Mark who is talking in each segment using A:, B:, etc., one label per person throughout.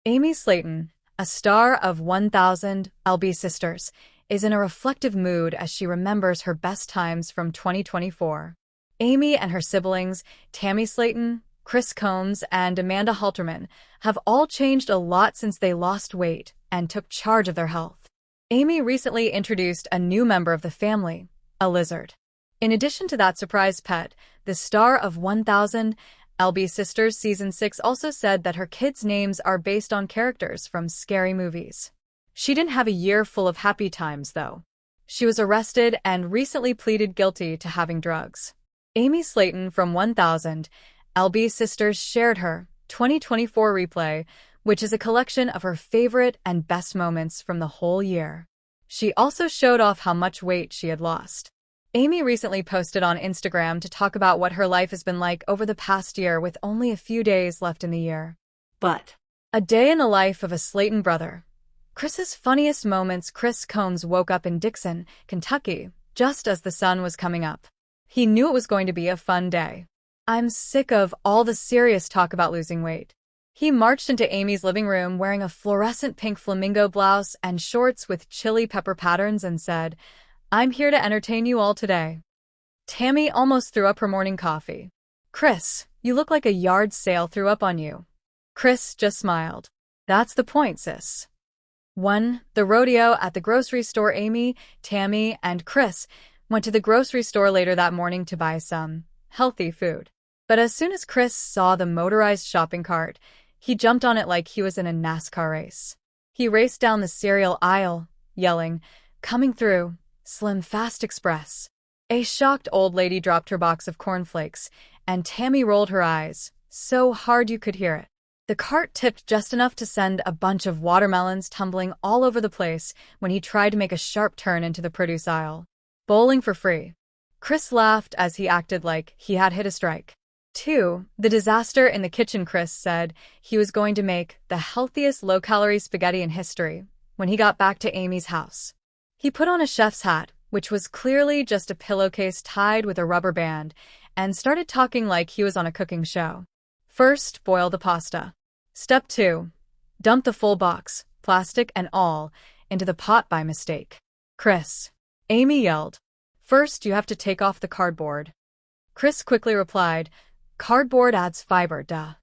A: Amy Slayton, a star of 1000 LB Sisters, is in a reflective mood as she remembers her best times from 2024. Amy and her siblings, Tammy Slayton, Chris Combs, and Amanda Halterman, have all changed a lot since they lost weight and took charge of their health. Amy recently introduced a new member of the family, a lizard. In addition to that surprise pet, the star of 1000 LB Sisters Season 6 also said that her kids' names are based on characters from scary movies. She didn't have a year full of happy times, though. She was arrested and recently pleaded guilty to having drugs. Amy Slayton from 1000 LB Sisters shared her 2024 replay, which is a collection of her favorite and best moments from the whole year. She also showed off how much weight she had lost. Amy recently posted on Instagram to talk about what her life has been like over the past year with only a few days left in the year. But a day in the life of a Slayton brother. Chris's funniest moments. Chris Combs woke up in Dixon, Kentucky, just as the sun was coming up. He knew it was going to be a fun day. "I'm sick of all the serious talk about losing weight." He marched into Amy's living room wearing a fluorescent pink flamingo blouse and shorts with chili pepper patterns and said, "I'm here to entertain you all today." Tammy almost threw up her morning coffee. "Chris, you look like a yard sale threw up on you." Chris just smiled. "That's the point, sis." 1. The rodeo at the grocery store. Amy, Tammy, and Chris went to the grocery store later that morning to buy some healthy food. But as soon as Chris saw the motorized shopping cart, he jumped on it like he was in a NASCAR race. He raced down the cereal aisle, yelling, "Coming through, Slim Fast Express." A shocked old lady dropped her box of cornflakes, and Tammy rolled her eyes, so hard you could hear it. The cart tipped just enough to send a bunch of watermelons tumbling all over the place when he tried to make a sharp turn into the produce aisle. Bowling for free. Chris laughed as he acted like he had hit a strike. 2. The disaster in the kitchen. Chris said he was going to make the healthiest low-calorie spaghetti in history when he got back to Amy's house. He put on a chef's hat, which was clearly just a pillowcase tied with a rubber band, and started talking like he was on a cooking show. First, boil the pasta. Step 2. Dump the full box, plastic and all, into the pot by mistake. "Chris," Amy yelled, "first you have to take off the cardboard." Chris quickly replied, "Cardboard adds fiber, duh."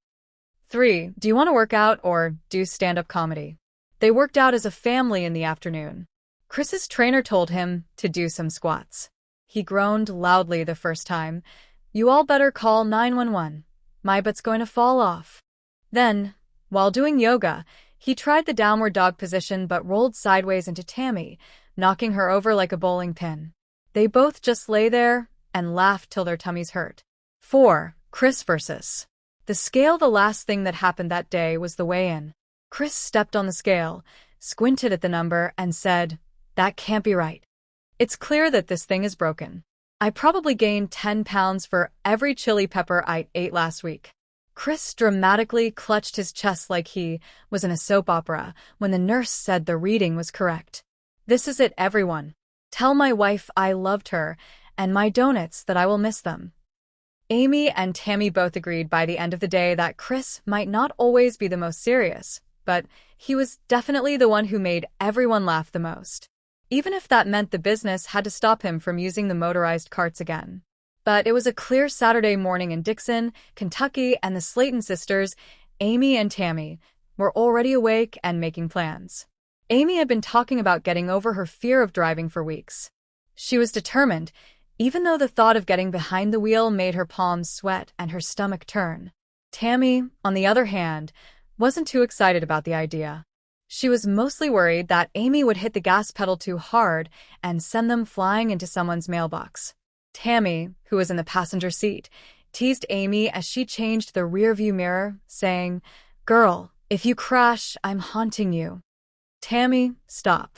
A: 3. Do you want to work out or do stand-up comedy? They worked out as a family in the afternoon. Chris's trainer told him to do some squats. He groaned loudly the first time. "You all better call 911. My butt's going to fall off." Then, while doing yoga, he tried the downward dog position but rolled sideways into Tammy, knocking her over like a bowling pin. They both just lay there and laughed till their tummies hurt. 4. Chris versus the scale. The last thing that happened that day was the weigh-in. Chris stepped on the scale, squinted at the number, and said, "That can't be right. It's clear that this thing is broken. I probably gained 10 pounds for every chili pepper I ate last week." Chris dramatically clutched his chest like he was in a soap opera when the nurse said the reading was correct. "This is it, everyone. Tell my wife I loved her and my donuts that I will miss them." Amy and Tammy both agreed by the end of the day that Chris might not always be the most serious, but he was definitely the one who made everyone laugh the most, even if that meant the business had to stop him from using the motorized carts again. But it was a clear Saturday morning in Dixon, Kentucky, and the Slayton sisters, Amy and Tammy, were already awake and making plans. Amy had been talking about getting over her fear of driving for weeks. She was determined, even though the thought of getting behind the wheel made her palms sweat and her stomach turn. Tammy, on the other hand, wasn't too excited about the idea. She was mostly worried that Amy would hit the gas pedal too hard and send them flying into someone's mailbox. Tammy, who was in the passenger seat, teased Amy as she changed the rearview mirror, saying, "Girl, if you crash, I'm haunting you." "Tammy, stop.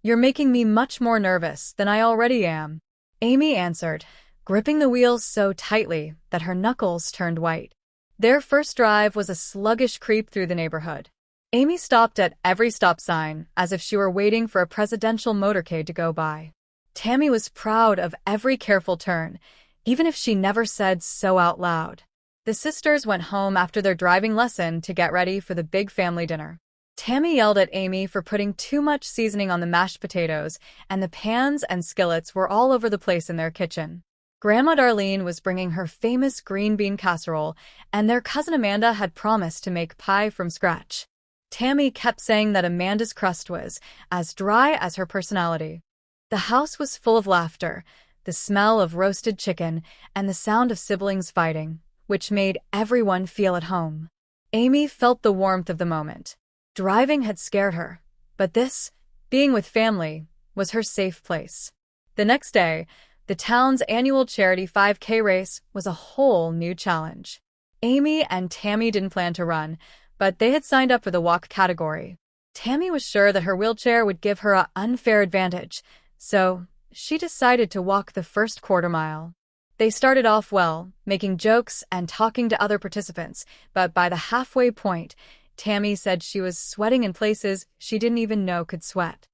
A: You're making me much more nervous than I already am," Amy answered, gripping the wheels so tightly that her knuckles turned white. Their first drive was a sluggish creep through the neighborhood. Amy stopped at every stop sign as if she were waiting for a presidential motorcade to go by. Tammy was proud of every careful turn, even if she never said so out loud. The sisters went home after their driving lesson to get ready for the big family dinner. Tammy yelled at Amy for putting too much seasoning on the mashed potatoes, and the pans and skillets were all over the place in their kitchen. Grandma Darlene was bringing her famous green bean casserole, and their cousin Amanda had promised to make pie from scratch. Tammy kept saying that Amanda's crust was as dry as her personality. The house was full of laughter, the smell of roasted chicken, and the sound of siblings fighting, which made everyone feel at home. Amy felt the warmth of the moment. Driving had scared her, but this, being with family, was her safe place. The next day, the town's annual charity 5K race was a whole new challenge. Amy and Tammy didn't plan to run, but they had signed up for the walk category. Tammy was sure that her wheelchair would give her an unfair advantage, so she decided to walk the first quarter mile. They started off well, making jokes and talking to other participants, but by the halfway point, Tammy said she was sweating in places she didn't even know could sweat.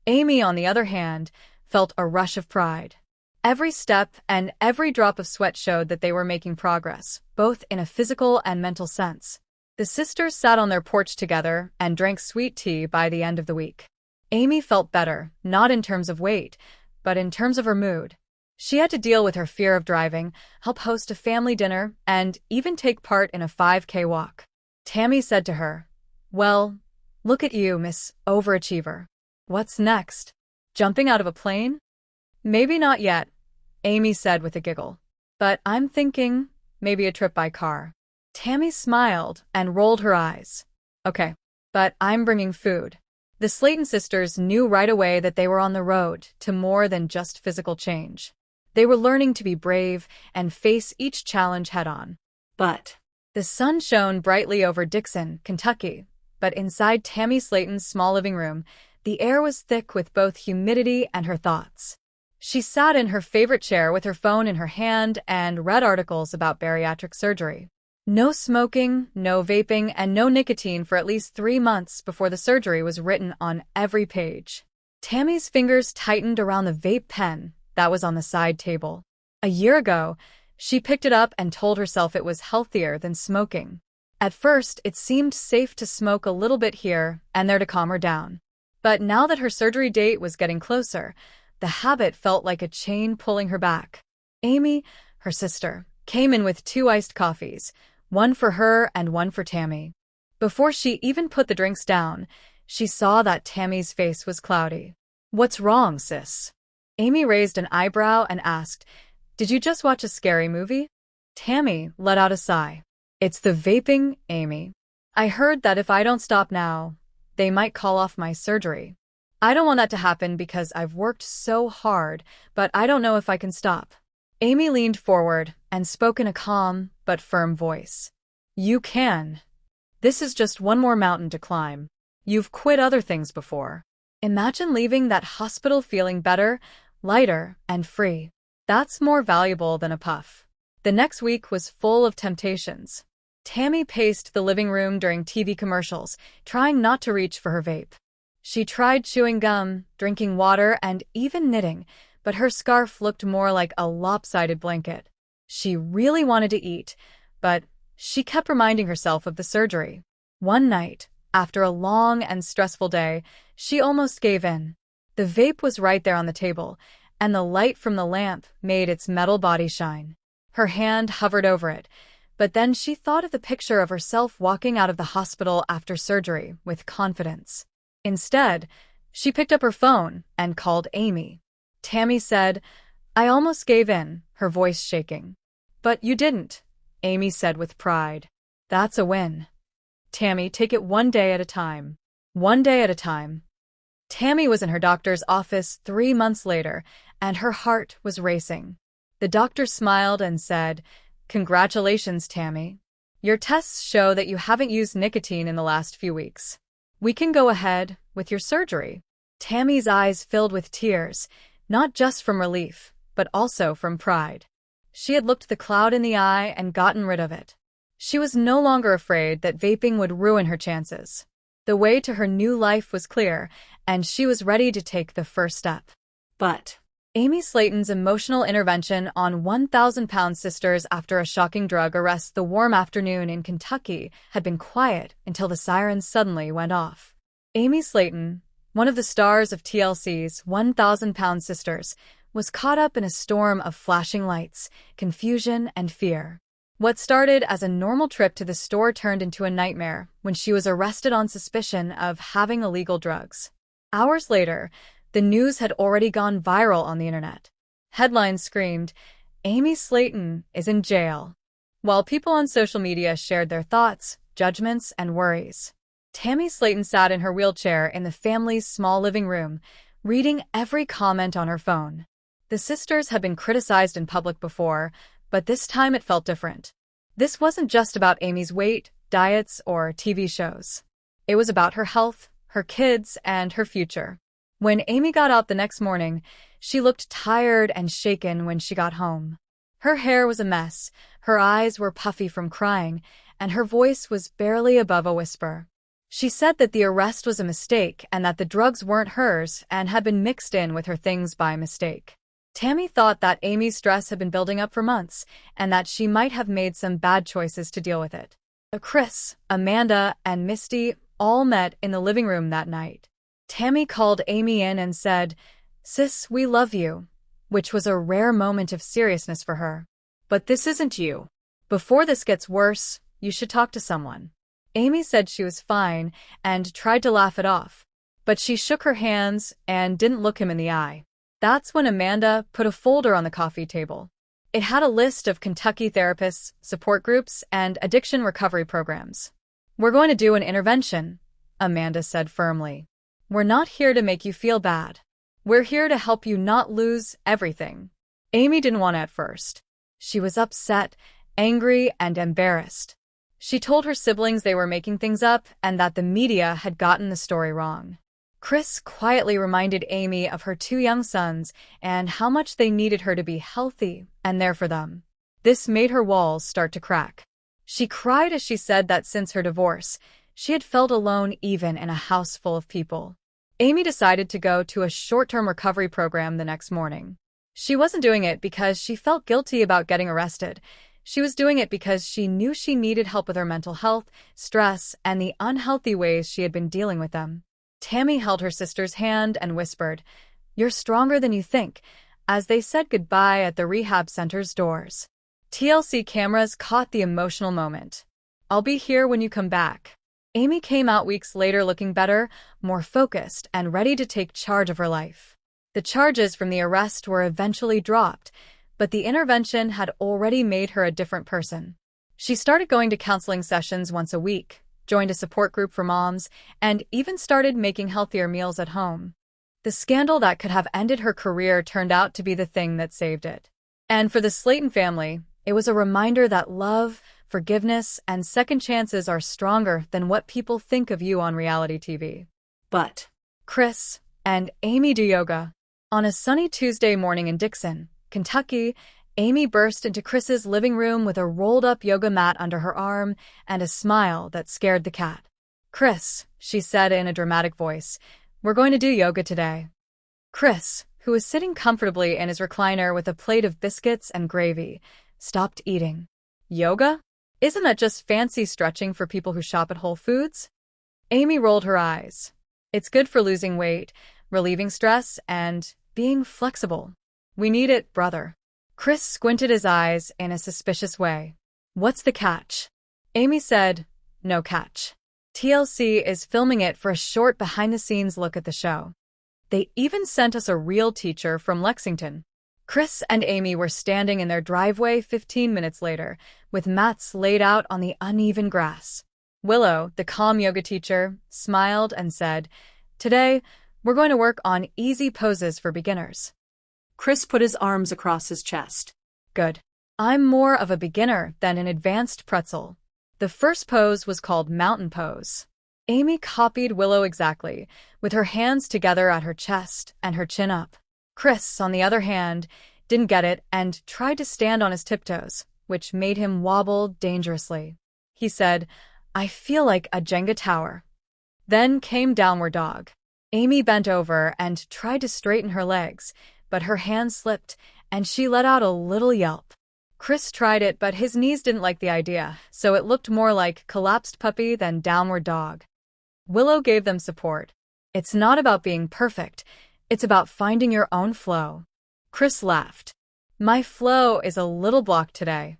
A: Amy, on the other hand, felt a rush of pride. Every step and every drop of sweat showed that they were making progress, both in a physical and mental sense. The sisters sat on their porch together and drank sweet tea by the end of the week. Amy felt better, not in terms of weight, but in terms of her mood. She had to deal with her fear of driving, help host a family dinner, and even take part in a 5K walk. Tammy said to her, "Well, look at you, Miss Overachiever. What's next? Jumping out of a plane?" "Maybe not yet," Amy said with a giggle. "But I'm thinking maybe a trip by car." Tammy smiled and rolled her eyes. "Okay, but I'm bringing food." The Slayton sisters knew right away that they were on the road to more than just physical change. They were learning to be brave and face each challenge head-on. But the sun shone brightly over Dixon, Kentucky, but inside Tammy Slayton's small living room, the air was thick with both humidity and her thoughts. She sat in her favorite chair with her phone in her hand and read articles about bariatric surgery. No smoking, no vaping, and no nicotine for at least 3 months before the surgery was written on every page. Tammy's fingers tightened around the vape pen that was on the side table. A year ago, she picked it up and told herself it was healthier than smoking. At first, it seemed safe to smoke a little bit here and there to calm her down. But now that her surgery date was getting closer, the habit felt like a chain pulling her back. Amy, her sister, came in with 2 iced coffees, one for her and one for Tammy. Before she even put the drinks down, she saw that Tammy's face was cloudy. "What's wrong, sis?" Amy raised an eyebrow and asked, "Did you just watch a scary movie?" Tammy let out a sigh. "It's the vaping, Amy. I heard that if I don't stop now, they might call off my surgery. I don't want that to happen because I've worked so hard, but I don't know if I can stop." Amy leaned forward and spoke in a calm but firm voice. "You can. This is just one more mountain to climb. You've quit other things before. Imagine leaving that hospital feeling better, lighter, and free. That's more valuable than a puff." The next week was full of temptations. Tammy paced the living room during TV commercials, trying not to reach for her vape. She tried chewing gum, drinking water, and even knitting, but her scarf looked more like a lopsided blanket. She really wanted to eat, but she kept reminding herself of the surgery. One night, after a long and stressful day, she almost gave in. The vape was right there on the table, and the light from the lamp made its metal body shine. Her hand hovered over it, but then she thought of the picture of herself walking out of the hospital after surgery with confidence. Instead, she picked up her phone and called Amy. Tammy said, "I almost gave in," her voice shaking. "But you didn't," Amy said with pride. "That's a win. Tammy, take it one day at a time. One day at a time." Tammy was in her doctor's office 3 months later, and her heart was racing. The doctor smiled and said, "Congratulations, Tammy. Your tests show that you haven't used nicotine in the last few weeks. We can go ahead with your surgery." Tammy's eyes filled with tears, not just from relief, but also from pride. She had looked the cloud in the eye and gotten rid of it. She was no longer afraid that vaping would ruin her chances. The way to her new life was clear, and she was ready to take the first step. But Amy Slayton's emotional intervention on 1,000-pound sisters after a shocking drug arrest the warm afternoon in Kentucky had been quiet until the sirens suddenly went off. Amy Slayton, one of the stars of TLC's 1,000-pound sisters, was caught up in a storm of flashing lights, confusion, and fear. What started as a normal trip to the store turned into a nightmare when she was arrested on suspicion of having illegal drugs. Hours later, the news had already gone viral on the internet. Headlines screamed, "Amy Slayton is in jail," while people on social media shared their thoughts, judgments, and worries. Tammy Slayton sat in her wheelchair in the family's small living room, reading every comment on her phone. The sisters had been criticized in public before, but this time it felt different. This wasn't just about Amy's weight, diets, or TV shows. It was about her health, her kids, and her future. When Amy got out the next morning, she looked tired and shaken when she got home. Her hair was a mess, her eyes were puffy from crying, and her voice was barely above a whisper. She said that the arrest was a mistake and that the drugs weren't hers and had been mixed in with her things by mistake. Tammy thought that Amy's stress had been building up for months and that she might have made some bad choices to deal with it. Chris, Amanda, and Misty all met in the living room that night. Tammy called Amy in and said, "Sis, we love you," which was a rare moment of seriousness for her. "But this isn't you. Before this gets worse, you should talk to someone." Amy said she was fine and tried to laugh it off, but she shook her hands and didn't look him in the eye. That's when Amanda put a folder on the coffee table. It had a list of Kentucky therapists, support groups, and addiction recovery programs. "We're going to do an intervention," Amanda said firmly. "We're not here to make you feel bad. We're here to help you not lose everything." Amy didn't want it at first. She was upset, angry, and embarrassed. She told her siblings they were making things up and that the media had gotten the story wrong. Chris quietly reminded Amy of her 2 young sons and how much they needed her to be healthy and there for them. This made her walls start to crack. She cried as she said that since her divorce, she had felt alone even in a house full of people. Amy decided to go to a short-term recovery program the next morning. She wasn't doing it because she felt guilty about getting arrested. She was doing it because she knew she needed help with her mental health, stress, and the unhealthy ways she had been dealing with them. Tammy held her sister's hand and whispered, "You're stronger than you think," as they said goodbye at the rehab center's doors. TLC cameras caught the emotional moment. "I'll be here when you come back." Amy came out weeks later looking better, more focused, and ready to take charge of her life. The charges from the arrest were eventually dropped, but the intervention had already made her a different person. She started going to counseling sessions once a week, joined a support group for moms, and even started making healthier meals at home. The scandal that could have ended her career turned out to be the thing that saved it. And for the Slayton family, it was a reminder that love, forgiveness, and second chances are stronger than what people think of you on reality TV. But Chris and Amy do yoga. On a sunny Tuesday morning in Dixon, Kentucky, Amy burst into Chris's living room with a rolled-up yoga mat under her arm and a smile that scared the cat. "Chris," she said in a dramatic voice, "we're going to do yoga today." Chris, who was sitting comfortably in his recliner with a plate of biscuits and gravy, stopped eating. "Yoga? Isn't that just fancy stretching for people who shop at Whole Foods?" Amy rolled her eyes. "It's good for losing weight, relieving stress, and being flexible. We need it, brother." Chris squinted his eyes in a suspicious way. "What's the catch?" Amy said, "No catch. TLC is filming it for a short behind-the-scenes look at the show. They even sent us a real teacher from Lexington." Chris and Amy were standing in their driveway 15 minutes later, with mats laid out on the uneven grass. Willow, the calm yoga teacher, smiled and said, "Today, we're going to work on easy poses for beginners." Chris put his arms across his chest. "Good. I'm more of a beginner than an advanced pretzel." The first pose was called Mountain Pose. Amy copied Willow exactly, with her hands together at her chest and her chin up. Chris, on the other hand, didn't get it and tried to stand on his tiptoes, which made him wobble dangerously. He said, "I feel like a Jenga tower." Then came Downward Dog. Amy bent over and tried to straighten her legs, but her hand slipped, and she let out a little yelp. Chris tried it, but his knees didn't like the idea, so it looked more like collapsed puppy than downward dog. Willow gave them support. It's not about being perfect. It's about finding your own flow. Chris laughed. My flow is a little blocked today.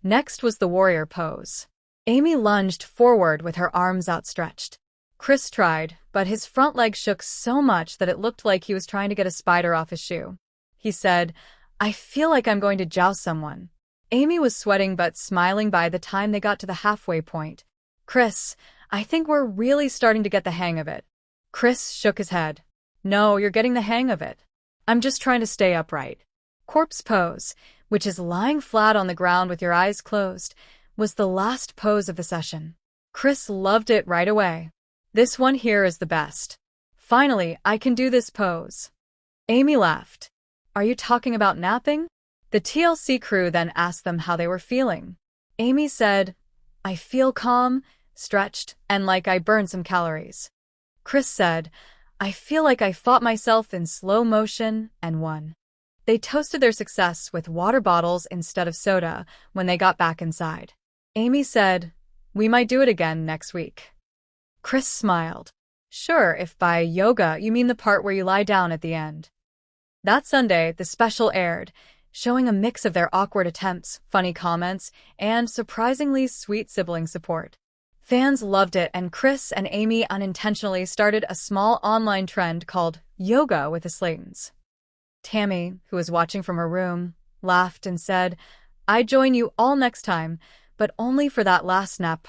A: Next was the warrior pose. Amy lunged forward with her arms outstretched. Chris tried, but his front leg shook so much that it looked like he was trying to get a spider off his shoe. He said, I feel like I'm going to joust someone. Amy was sweating but smiling by the time they got to the halfway point. Chris, I think we're really starting to get the hang of it. Chris shook his head. No, you're getting the hang of it. I'm just trying to stay upright. Corpse pose, which is lying flat on the ground with your eyes closed, was the last pose of the session. Chris loved it right away. This one here is the best. Finally, I can do this pose. Amy laughed. Are you talking about napping? The TLC crew then asked them how they were feeling. Amy said, I feel calm, stretched, and like I burned some calories. Chris said, I feel like I fought myself in slow motion and won. They toasted their success with water bottles instead of soda when they got back inside. Amy said, we might do it again next week. Chris smiled. Sure, if by yoga you mean the part where you lie down at the end. That Sunday, the special aired, showing a mix of their awkward attempts, funny comments, and surprisingly sweet sibling support. Fans loved it, and Chris and Amy unintentionally started a small online trend called Yoga with the Slaytons. Tammy, who was watching from her room, laughed and said, I'd join you all next time, but only for that last nap